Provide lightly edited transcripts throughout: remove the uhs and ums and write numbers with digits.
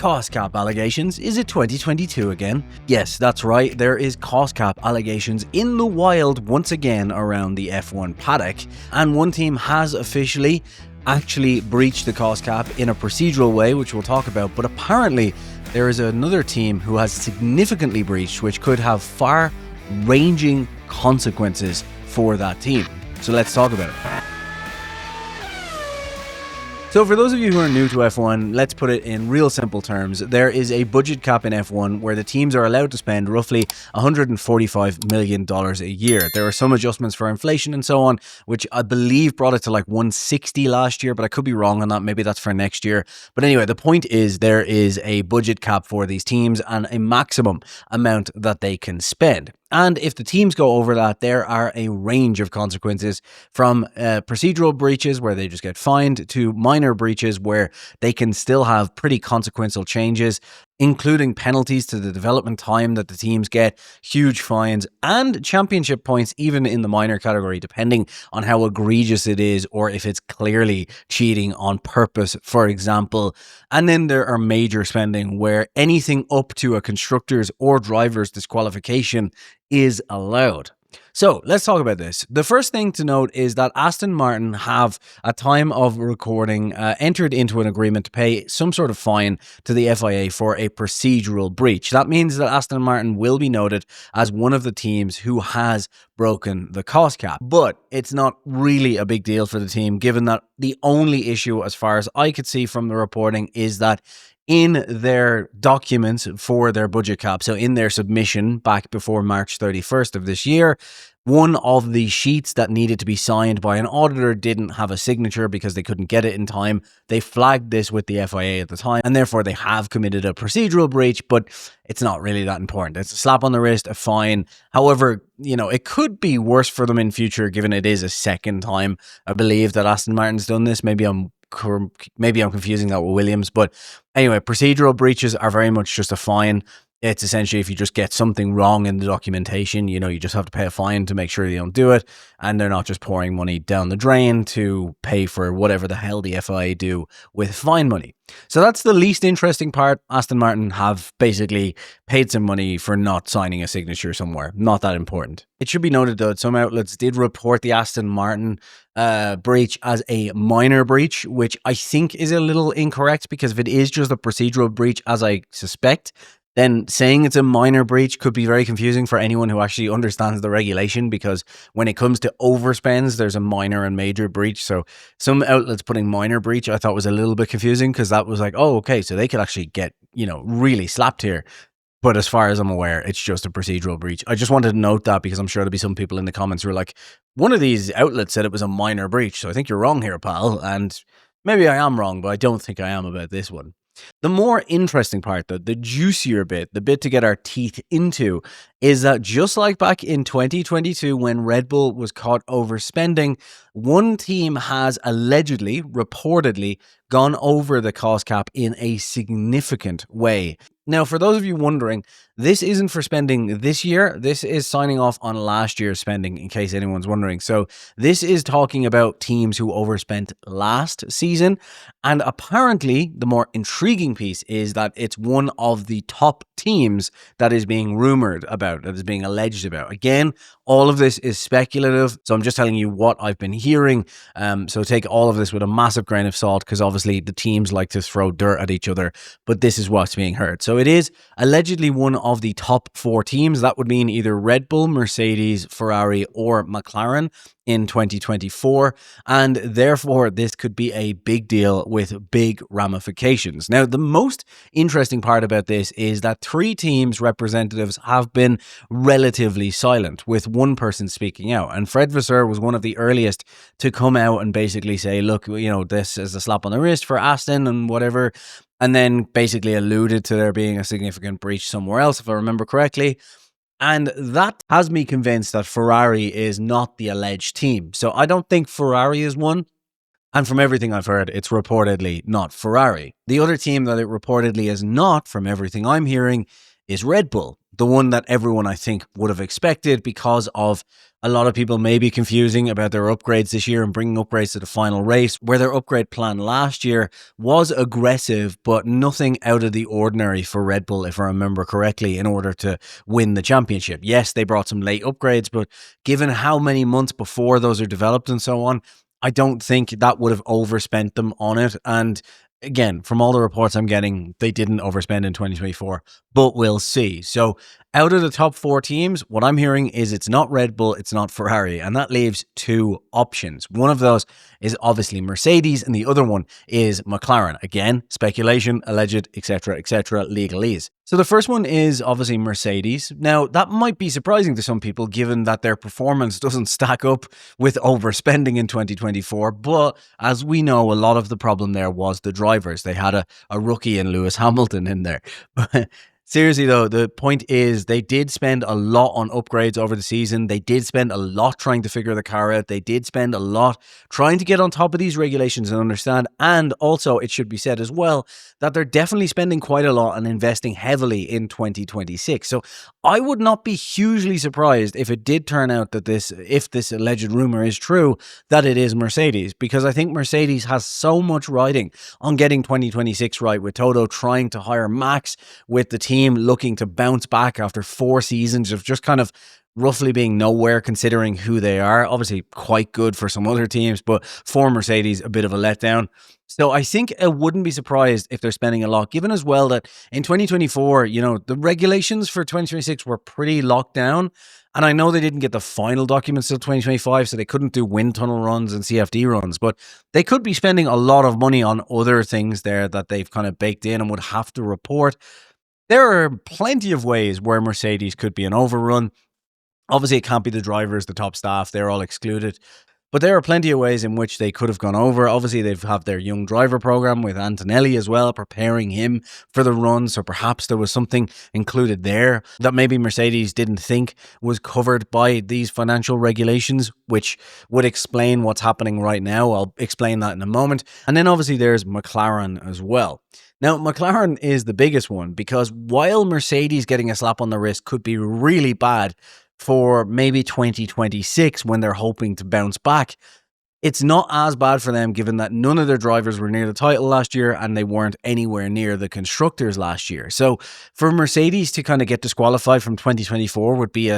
Cost cap allegations. Is it 2022 again? Yes, that's right, there is cost cap allegations in the wild once again around the F1 paddock, and one team has officially actually breached the cost cap in a procedural way, which we'll talk about, but apparently there is another team who has significantly breached, which could have far-ranging consequences for that team. So let's talk about it. So for those of you who are new to F1, let's put it in real simple terms. There is a budget cap in F1 where the teams are allowed to spend roughly $145 million a year. There are some adjustments for inflation and so on, which I believe brought it to like 160 last year, but I could be wrong on that. Maybe that's for next year. But anyway, the point is there is a budget cap for these teams and a maximum amount that they can spend. And if the teams go over that, there are a range of consequences, from procedural breaches where they just get fined to minor breaches where they can still have pretty consequential changes, including penalties to the development time that the teams get, huge fines, and championship points even in the minor category, depending on how egregious it is or if it's clearly cheating on purpose, for example. And then there are major spending where anything up to a constructor's or driver's disqualification is allowed. So let's talk about this. The first thing to note is that Aston Martin have, at time of recording, entered into an agreement to pay some sort of fine to the FIA for a procedural breach. That means that Aston Martin will be noted as one of the teams who has broken the cost cap. But it's not really a big deal for the team, given that the only issue, as far as I could see from the reporting, is that in their documents for their budget cap, so in their submission back before March 31st of this year, one of the sheets that needed to be signed by an auditor didn't have a signature because they couldn't get it in time. They flagged this with the FIA at the time, and therefore they have committed a procedural breach, but it's not really that important. It's a slap on the wrist, a fine. However, it could be worse for them in future, given it is a second time, I believe, that Aston Martin's done this. Maybe I'm confusing that with Williams, but anyway, procedural breaches are very much just a fine. It's essentially if you just get something wrong in the documentation, you just have to pay a fine to make sure you don't do it, and they're not just pouring money down the drain to pay for whatever the hell the FIA do with fine money. So that's the least interesting part. Aston Martin have basically paid some money for not signing a signature somewhere. Not that important. It should be noted, though, that some outlets did report the Aston Martin breach as a minor breach, which I think is a little incorrect, because if it is just a procedural breach, as I suspect, then saying it's a minor breach could be very confusing for anyone who actually understands the regulation, because when it comes to overspends, there's a minor and major breach. So some outlets putting minor breach I thought was a little bit confusing, because that was like, oh, okay, so they could actually get, really slapped here. But as far as I'm aware, it's just a procedural breach. I just wanted to note that, because I'm sure there'll be some people in the comments who are like, one of these outlets said it was a minor breach, so I think you're wrong here, pal. And maybe I am wrong, but I don't think I am about this one. The more interesting part, though, the juicier bit, the bit to get our teeth into, is that just like back in 2022 when Red Bull was caught overspending, one team has allegedly, reportedly, gone over the cost cap in a significant way. Now, for those of you wondering, this isn't for spending this year. This is signing off on last year's spending, in case anyone's wondering. So this is talking about teams who overspent last season. And apparently, the more intriguing piece is that it's one of the top teams that is being rumored about, that is being alleged about. Again, all of this is speculative, so I'm just telling you what I've been hearing. So take all of this with a massive grain of salt, because obviously the teams like to throw dirt at each other, but this is what's being heard. So it is allegedly one of the top 4 teams. That would mean either Red Bull, Mercedes, Ferrari, or McLaren in 2024, and therefore this could be a big deal with big ramifications. Now, the most interesting part about this is that 3 teams' representatives have been relatively silent, with one person speaking out, and Fred Vasseur was one of the earliest to come out and basically say, look, this is a slap on the wrist for Aston and whatever, and then basically alluded to there being a significant breach somewhere else, if I remember correctly. And that has me convinced that Ferrari is not the alleged team. So I don't think Ferrari is one. And from everything I've heard, it's reportedly not Ferrari. The other team that it reportedly is not, from everything I'm hearing, is Red Bull. The one that everyone, I think, would have expected because of A lot of people may be confusing about their upgrades this year and bringing upgrades to the final race, where their upgrade plan last year was aggressive, but nothing out of the ordinary for Red Bull, if I remember correctly, in order to win the championship. Yes, they brought some late upgrades, but given how many months before those are developed and so on, I don't think that would have overspent them on it. And again, from all the reports I'm getting, they didn't overspend in 2024, but we'll see. So out of the top 4 teams, what I'm hearing is it's not Red Bull, it's not Ferrari, and that leaves 2 options. One of those is obviously Mercedes, and the other one is McLaren. Again, speculation, alleged, etc., legalese. So the first one is obviously Mercedes. Now, that might be surprising to some people given that their performance doesn't stack up with overspending in 2024, but as we know, a lot of the problem there was the drivers. They had a rookie in Lewis Hamilton in there. Seriously though, the point is they did spend a lot on upgrades over the season. They did spend a lot trying to figure the car out. They did spend a lot trying to get on top of these regulations and understand. And also, it should be said as well, that they're definitely spending quite a lot and investing heavily in 2026. So I would not be hugely surprised if it did turn out that if this alleged rumor is true, that it is Mercedes, because I think Mercedes has so much riding on getting 2026 right, with Toto trying to hire Max, with the team looking to bounce back after 4 seasons of just kind of roughly being nowhere considering who they are. Obviously quite good for some other teams, but for Mercedes, a bit of a letdown. So I think I wouldn't be surprised if they're spending a lot, given as well that in 2024, the regulations for 2026 were pretty locked down. And I know they didn't get the final documents till 2025, so they couldn't do wind tunnel runs and CFD runs, but they could be spending a lot of money on other things there that they've kind of baked in and would have to report. There are plenty of ways where Mercedes could be an overrun. Obviously, it can't be the drivers, the top staff, they're all excluded. But there are plenty of ways in which they could have gone over. Obviously, they've have their young driver program with Antonelli as well, preparing him for the run. So perhaps there was something included there that maybe Mercedes didn't think was covered by these financial regulations, which would explain what's happening right now. I'll explain that in a moment. And then obviously there's McLaren as well. Now, McLaren is the biggest one because while Mercedes getting a slap on the wrist could be really bad for maybe 2026 when they're hoping to bounce back, it's not as bad for them given that none of their drivers were near the title last year and they weren't anywhere near the constructors last year. So for Mercedes to kind of get disqualified from 2024 would be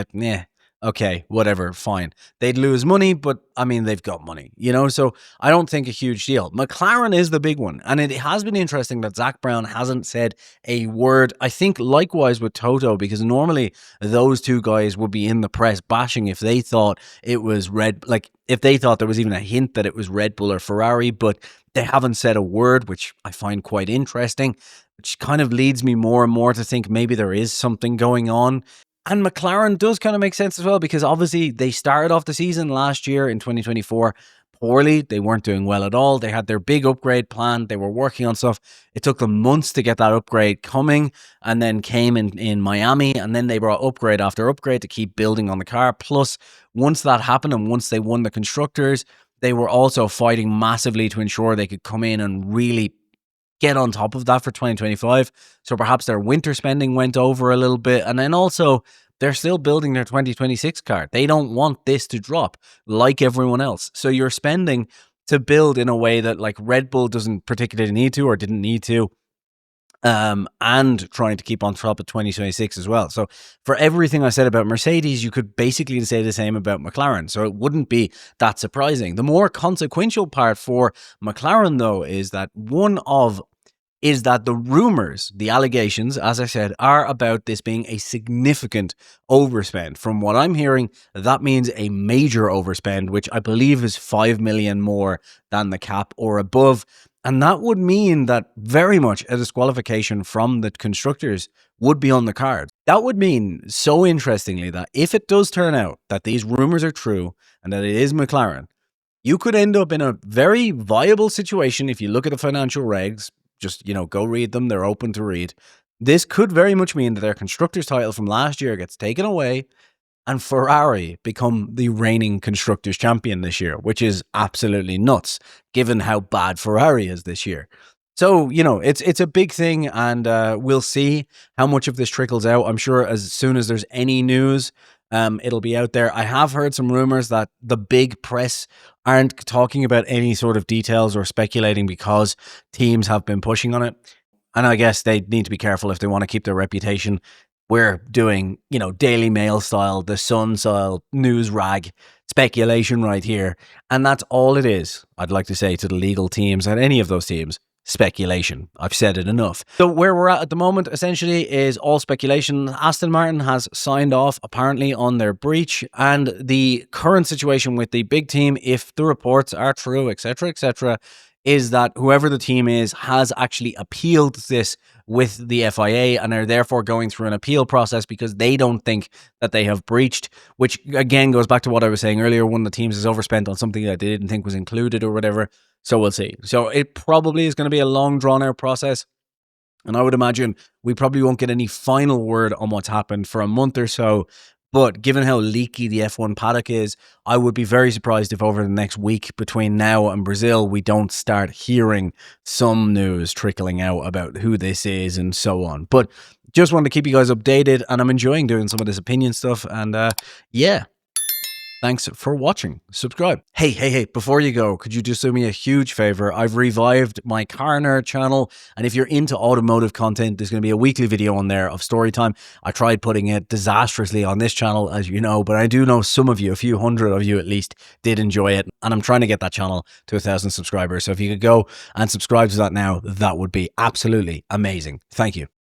okay, whatever, fine. They'd lose money, but I mean, they've got money, so I don't think a huge deal. McLaren is the big one. And it has been interesting that Zach Brown hasn't said a word. I think likewise with Toto, because normally those 2 guys would be in the press bashing if they thought it was if they thought there was even a hint that it was Red Bull or Ferrari, but they haven't said a word, which I find quite interesting, which kind of leads me more and more to think maybe there is something going on. And McLaren does kind of make sense as well, because obviously they started off the season last year in 2024 poorly. They weren't doing well at all. They had their big upgrade plan. They were working on stuff. It took them months to get that upgrade coming, and then came in Miami, and then they brought upgrade after upgrade to keep building on the car. Plus, once that happened and once they won the constructors, they were also fighting massively to ensure they could come in and really get on top of that for 2025. So perhaps their winter spending went over a little bit. And then also, they're still building their 2026 car. They don't want this to drop like everyone else. So you're spending to build in a way that like Red Bull doesn't particularly need to or didn't need to. And trying to keep on top of 2026 as well. So for everything I said about Mercedes, you could basically say the same about McLaren. So it wouldn't be that surprising. The more consequential part for McLaren, though, is that the rumors, the allegations, as I said, are about this being a significant overspend. From what I'm hearing, that means a major overspend, which I believe is 5 million more than the cap or above. And that would mean that very much a disqualification from the constructors would be on the card. That would mean, so interestingly, that if it does turn out that these rumors are true and that it is McLaren, you could end up in a very viable situation if you look at the financial regs. Just, go read them. They're open to read. This could very much mean that their constructors title from last year gets taken away and Ferrari become the reigning constructors champion this year, which is absolutely nuts given how bad Ferrari is this year. So, it's a big thing, and we'll see how much of this trickles out. I'm sure as soon as there's any news, It'll be out there. I have heard some rumors that the big press aren't talking about any sort of details or speculating because teams have been pushing on it. And I guess they need to be careful if they want to keep their reputation. We're doing, Daily Mail style, the Sun style news rag speculation right here. And that's all it is, I'd like to say to the legal teams and any of those teams. Speculation. I've said it enough. So where we're at the moment essentially is all speculation. Aston Martin has signed off apparently on their breach, and the current situation with the big team, if the reports are true, etc., is that whoever the team is has actually appealed this with the FIA and are therefore going through an appeal process because they don't think that they have breached, which again goes back to what I was saying earlier. One of the teams is overspent on something that they didn't think was included or whatever. So we'll see. So it probably is going to be a long drawn out process. And I would imagine we probably won't get any final word on what's happened for a month or so. But given how leaky the F1 paddock is, I would be very surprised if over the next week between now and Brazil, we don't start hearing some news trickling out about who this is and so on. But just wanted to keep you guys updated, and I'm enjoying doing some of this opinion stuff. And yeah. Thanks for watching. Subscribe. Hey, before you go, could you just do me a huge favor? I've revived my Car Nerd channel, and if you're into automotive content, there's going to be a weekly video on there of story time. I tried putting it disastrously on this channel, as you know, but I do know some of you, a few hundred of you at least, did enjoy it, and I'm trying to get that channel to 1,000 subscribers. So if you could go and subscribe to that now, that would be absolutely amazing. Thank you.